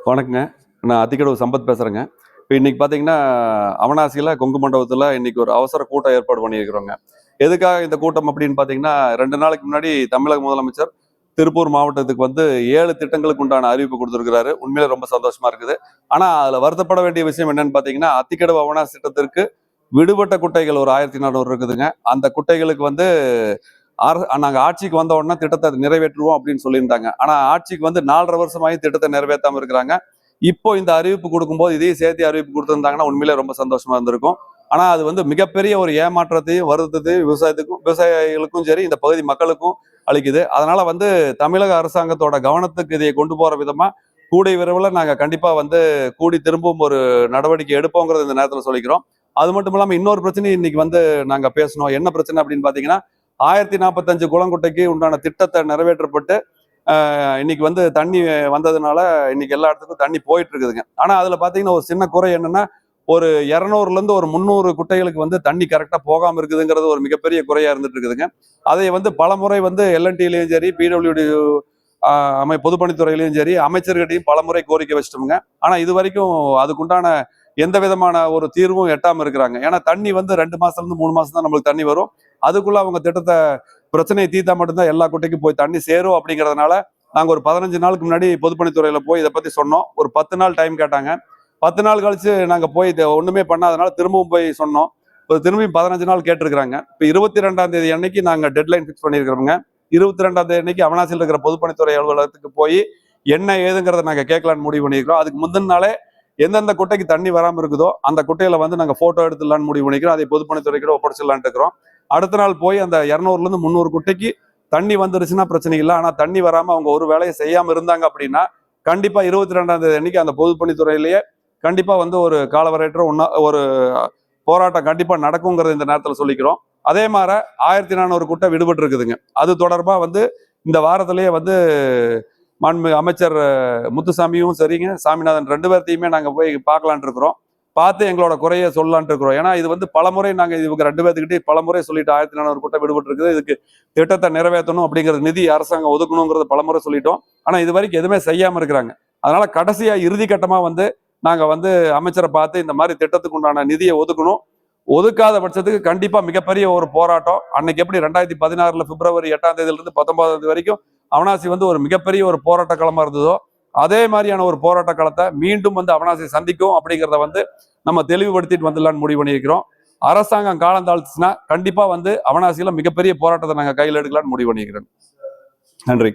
வணக்கங்க. நான் அத்திக்கடவு சம்பத் பேசுகிறேங்க. இப்போ இன்னைக்கு பார்த்தீங்கன்னா, அவனாசியில் கொங்கு மண்டபத்தில் இன்னைக்கு ஒரு அவசர கூட்டம் ஏற்பாடு பண்ணியிருக்கிறோங்க. எதுக்காக இந்த கூட்டம் அப்படின்னு பார்த்தீங்கன்னா, 2 நாளைக்கு முன்னாடி தமிழக முதலமைச்சர் திருப்பூர் மாவட்டத்துக்கு வந்து 7 திட்டங்களுக்கு உண்டான அறிவிப்பு கொடுத்துருக்கிறாரு. உண்மையிலே ரொம்ப சந்தோஷமா இருக்குது. ஆனால் அதில் வருத்தப்பட வேண்டிய விஷயம் என்னன்னு பார்த்தீங்கன்னா, அத்திக்கடவு அவனாசி திட்டத்திற்கு விடுபட்ட குட்டைகள் ஒரு 1400 இருக்குதுங்க. அந்த குட்டைகளுக்கு வந்து நாங்கள் ஆட்சிக்கு வந்த உடனே திட்டத்தை நிறைவேற்றுவோம் அப்படின்னு சொல்லியிருந்தாங்க. ஆனால் ஆட்சிக்கு வந்து 4.5 வருஷமாகி திட்டத்தை நிறைவேற்றாமல் இருக்கிறாங்க. இப்போ இந்த அறிவிப்பு கொடுக்கும்போது இதையும் சேர்த்து அறிவிப்பு கொடுத்துருந்தாங்கன்னா உண்மையிலே ரொம்ப சந்தோஷமா இருந்திருக்கும். ஆனால் அது வந்து மிகப்பெரிய ஒரு ஏமாற்றத்தையும் வருத்தத்தையும் விவசாயிகளுக்கும் சரி இந்த பகுதி மக்களுக்கும் அளிக்குது. அதனால வந்து தமிழக அரசாங்கத்தோட கவனத்துக்கு இதை கொண்டு போற விதமா கூடிய விரைவில் நாங்கள் கண்டிப்பா வந்து கூடி திரும்பவும் ஒரு நடவடிக்கை எடுப்போங்கிறது இந்த நேரத்தில் சொல்லிக்கிறோம். அது மட்டும் இல்லாமல் இன்னொரு பிரச்சனை இன்னைக்கு வந்து நாங்கள் பேசணும். என்ன பிரச்சனை அப்படின்னு பார்த்தீங்கன்னா, 1045 குளங்குட்டைக்கு உண்டான திட்டத்தை நிறைவேற்றப்பட்டு இன்னைக்கு வந்து தண்ணி வந்ததுனால இன்னைக்கு எல்லா இடத்துக்கும் தண்ணி போயிட்டு இருக்குதுங்க. ஆனா அதுல பாத்தீங்கன்னா ஒரு சின்ன குறை என்னன்னா, ஒரு 200ல இருந்து ஒரு 300 குட்டைகளுக்கு வந்து தண்ணி கரெக்டா போகாம இருக்குதுங்கிறது ஒரு மிகப்பெரிய குறையா இருந்துட்டு இருக்குதுங்க. அதை வந்து பலமுறை வந்து எல்என்டிலையும் சரி, பிடபிள்யூடி பொதுப்பணித்துறையிலையும் சரி, அமைச்சர்கிட்டையும் பலமுறை கோரிக்கை வச்சிட்டோமுங்க. ஆனா இது வரைக்கும் அதுக்குண்டான எந்த விதமான ஒரு தீர்வும் எட்டாம இருக்கிறாங்க. ஏன்னா தண்ணி வந்து 2 மாசத்துல இருந்து 3 மாசம் தான் நம்மளுக்கு தண்ணி வரும். அதுக்குள்ள அவங்க திட்டத்தை பிரச்சனையை தீர்த்தா மட்டும்தான் எல்லா குட்டைக்கும் போய் தண்ணி சேரும் அப்படிங்கிறதுனால நாங்கள் ஒரு 15 நாளுக்கு முன்னாடி பொதுப்பணித்துறையில் போய் இதை பற்றி சொன்னோம். ஒரு 10 நாள் டைம் கேட்டாங்க. 10 நாள் கழிச்சு நாங்கள் போய் ஒன்றுமே பண்ணாதனால திரும்பவும் போய் சொன்னோம். திரும்பி 15 நாள் கேட்டிருக்கிறாங்க. இப்போ 22ஆம் தேதி அன்னைக்கு நாங்கள் டெட்லைன் ஃபிக்ஸ் பண்ணியிருக்கிறோங்க. 22ஆம் தேதி அன்னைக்கு அவனாசியில் இருக்கிற பொதுப்பணித்துறை அலுவலகத்துக்கு போய் என்ன ஏதுங்கிறத நாங்கள் கேட்கலான்னு முடிவு பண்ணியிருக்கிறோம். அதுக்கு முந்தின நாளே எந்தெந்த குட்டைக்கு தண்ணி வராமல் இருக்குதோ அந்த குட்டையில வந்து நாங்கள் போட்டோ எடுத்துடலான்னு முடிவு பண்ணிக்கிறோம். அதை பொதுப்பணித்துறை கூட ஒப்படைச்சிடலான்ட்டு இருக்கிறோம். அடுத்த நாள் போய் அந்த 200ல இருந்து 300 குட்டைக்கு தண்ணி வந்துருச்சுன்னா பிரச்சனை இல்லை. ஆனா தண்ணி வராம அவங்க ஒரு வேலையை செய்யாம இருந்தாங்க அப்படின்னா கண்டிப்பா 22ஆம் தேதி அன்னைக்கு அந்த பொதுப்பணித்துறையிலேயே கண்டிப்பா வந்து ஒரு காலவரையற்ற ஒரு போராட்டம் கண்டிப்பா நடக்குங்கிறது இந்த நேரத்தில் சொல்லிக்கிறோம். அதே மாதிரி 1400 குட்டை விடுபட்டு இருக்குதுங்க. அது தொடர்பா வந்து இந்த வாரத்திலேயே வந்து மாண்புமிகு அமைச்சர் முத்துசாமியும் சரிங்க, சாமிநாதன் 2 பேர்த்தையுமே நாங்கள் போய் பார்க்கலான் இருக்கிறோம். பார்த்து எங்களோட குறைய சொல்லலான் இருக்கிறோம். ஏன்னா இது வந்து பலமுறை நாங்கள் இவங்க 2 பேர்த்துக்கிட்டே பலமுறை சொல்லிட்டு 1400 குட்டை விடுபட்டு இருக்குது, இதுக்கு திட்டத்தை நிறைவேற்றணும் அப்படிங்கிறது நிதி அரசாங்கம் ஒதுக்கணுங்கிறத பலமுறை சொல்லிட்டோம். ஆனால் இது வரைக்கும் எதுவுமே செய்யாம இருக்கிறாங்க. அதனால கடைசியா இறுதி கட்டமா வந்து நாங்க வந்து அமைச்சரை பார்த்து இந்த மாதிரி திட்டத்துக்கு உண்டான நிதியை ஒதுக்கணும். ஒதுக்காத பட்சத்துக்கு கண்டிப்பா மிகப்பெரிய ஒரு போராட்டம். அன்னைக்கு எப்படி 2016 பிப்ரவரி 8ஆம் தேதியிலிருந்து 19ஆம் தேதி வரைக்கும் அவனாசி வந்து ஒரு மிகப்பெரிய ஒரு போராட்ட களமா இருந்ததோ அதே மாதிரியான ஒரு போராட்ட களத்தை மீண்டும் வந்து அவனாசி சந்திக்கும் அப்படிங்கிறத வந்து நம்ம தெளிவுபடுத்திட்டு வந்துடலான்னு முடிவு பண்ணியிருக்கிறோம். அரசாங்கம் காலம் தாழ்த்துச்சுன்னா கண்டிப்பா வந்து அவனாசியில மிகப்பெரிய போராட்டத்தை நாங்கள் கையில் எடுக்கலான்னு முடிவு பண்ணிக்கிறோம். நன்றி.